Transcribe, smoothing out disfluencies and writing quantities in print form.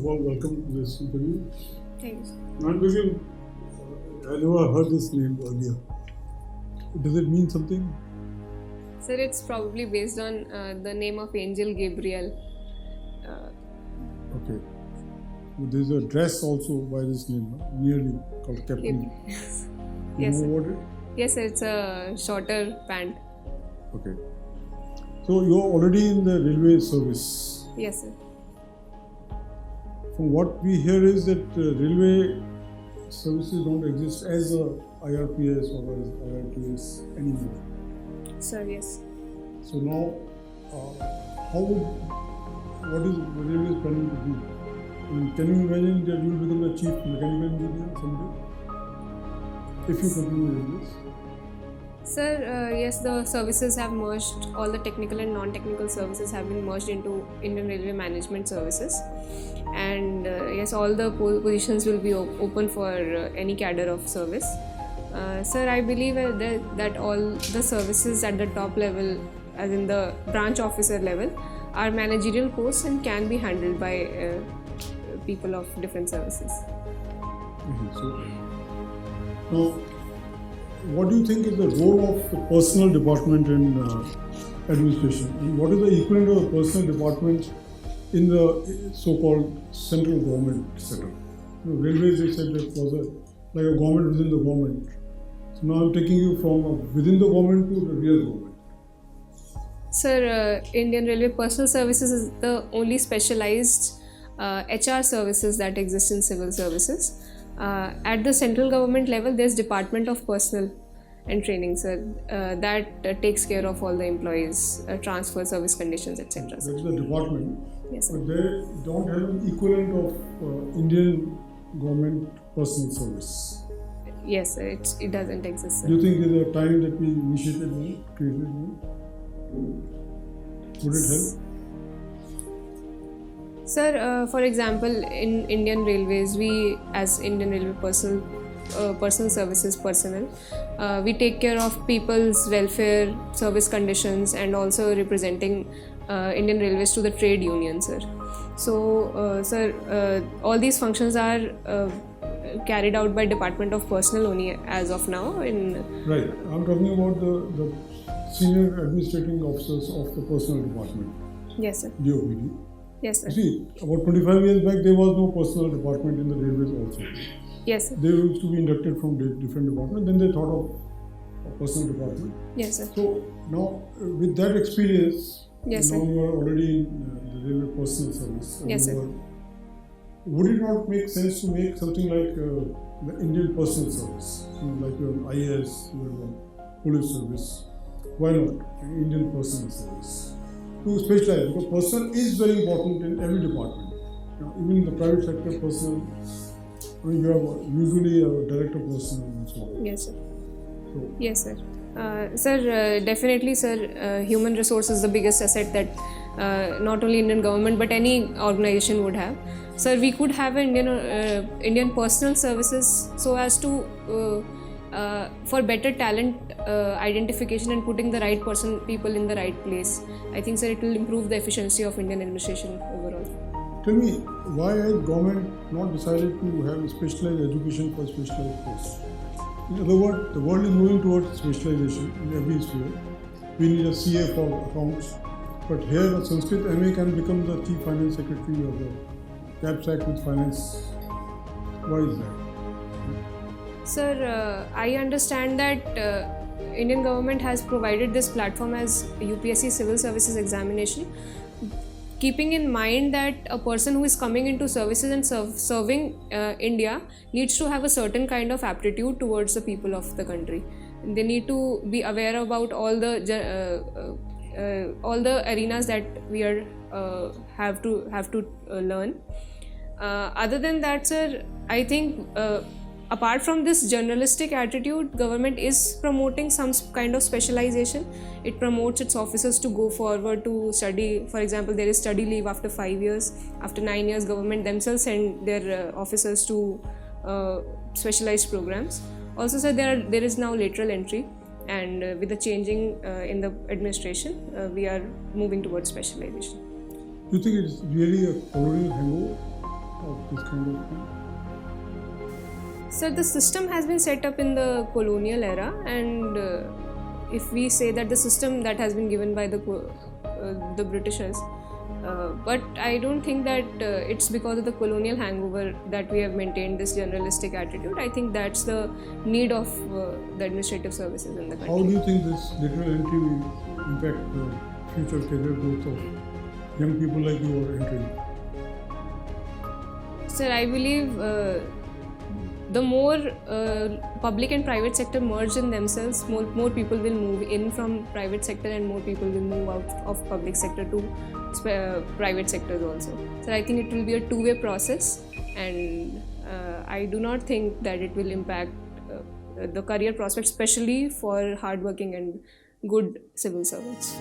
of all, welcome to this interview. Thanks. And begin, I never heard this name earlier. Does it mean something? Sir, it's probably based on the name of Angel Gabriel. Okay. There's a dress also by this name, nearly called Captain. Yes. You Yes, know sir. what it? Yes, sir, it's a shorter pant. Okay. So you're already in the railway service. Yes, sir. From what we hear is that railway services don't exist as a IRPS or as IRTS anymore. Sir, yes. So now, what is the railway planning to do? I mean, can you imagine that you will become the chief mechanical engineer someday? If you continue with this? Sir, yes, the services have merged, all the technical and non-technical services have been merged into Indian Railway Management Services. And yes, all the positions will be open for any cadre of service. Sir, I believe that all the services at the top level, as in the branch officer level, are managerial posts and can be handled by people of different services. So, now, what do you think is the role of the personnel department in administration? And what is the equivalent of the personnel department in the so-called central government setup? Railways, they said that was like a government within the government. So now I'm taking you from within the government to the real government. Sir, Indian Railway Personal Services is the only specialized HR services that exist in civil services. At the central government level, there's Department of Personnel and Training, sir, that takes care of all the employees, transfer, service conditions, etc. That's the department. Yes, sir. But they don't have an equivalent of Indian government personal service. Yes, sir, it doesn't exist, sir. Do you think there's a time that we initiated one, created one? Would it help? Sir, for example, in Indian Railways, we as Indian Railway personal services personnel, we take care of people's welfare, service conditions, and also representing Indian Railways to the trade union, sir. So, sir, all these functions are carried out by Department of Personnel only as of now. Right. I'm talking about the senior administrating officers of the personnel department. Yes, sir. DOPD. Yes, sir. You see, about 25 years back, there was no personnel department in the railways also. Yes, sir. They used to be inducted from different departments, then they thought of a personnel department. Yes, sir. So now, with that experience, Yes, now sir. you are already in the railway personnel service. Yes, sir. Would it not make sense to make something like the Indian personnel service, like your IAS, your police service? Why not Indian personnel service? To specialize, because personnel is very important in every department. Even in the private sector, personnel, you have usually a director personnel and so on. Yes, sir. So, Yes, sir. Sir, definitely, sir, human resource is the biggest asset that not only Indian government but any organization would have. Sir, we could have an Indian personal services so as to for better talent identification and putting the right people in the right place. I think, sir, it will improve the efficiency of Indian administration overall. tell me, why has government not decided to have specialized education for specialized posts? In other words, the world is moving towards specialization in every sphere. We need a CA for accounts, but here a Sanskrit MA can become the Chief Finance Secretary or the CAPSAC with finance. Why is that? Sir, I understand that Indian government has provided this platform as UPSC Civil Services Examination, keeping in mind that a person who is coming into services and serving India needs to have a certain kind of aptitude towards the people of the country. They need to be aware about all the arenas that we are have to learn. Other than that, sir, I think apart from this journalistic attitude, government is promoting some kind of specialization. It promotes its officers to go forward to study. For example, there is study leave after 5 years. After 9 years, government themselves send their officers to specialized programs. Also, sir, there is now lateral entry, and with the changing in the administration, we are moving towards specialization. Do you think it's really a colonial hangover? this kind of thing? So the system has been set up in the colonial era, and if we say that the system that has been given by the Britishers, but I don't think that it's because of the colonial hangover that we have maintained this generalistic attitude. I think that's the need of the administrative services in the country. How do you think this literal entry will impact the future career growth of young people like you who are entering? Sir, I believe the more public and private sector merge in themselves, more people will move in from private sector and more people will move out of public sector to private sectors also. So I think it will be a two-way process, and I do not think that it will impact the career prospects, especially for hardworking and good civil servants.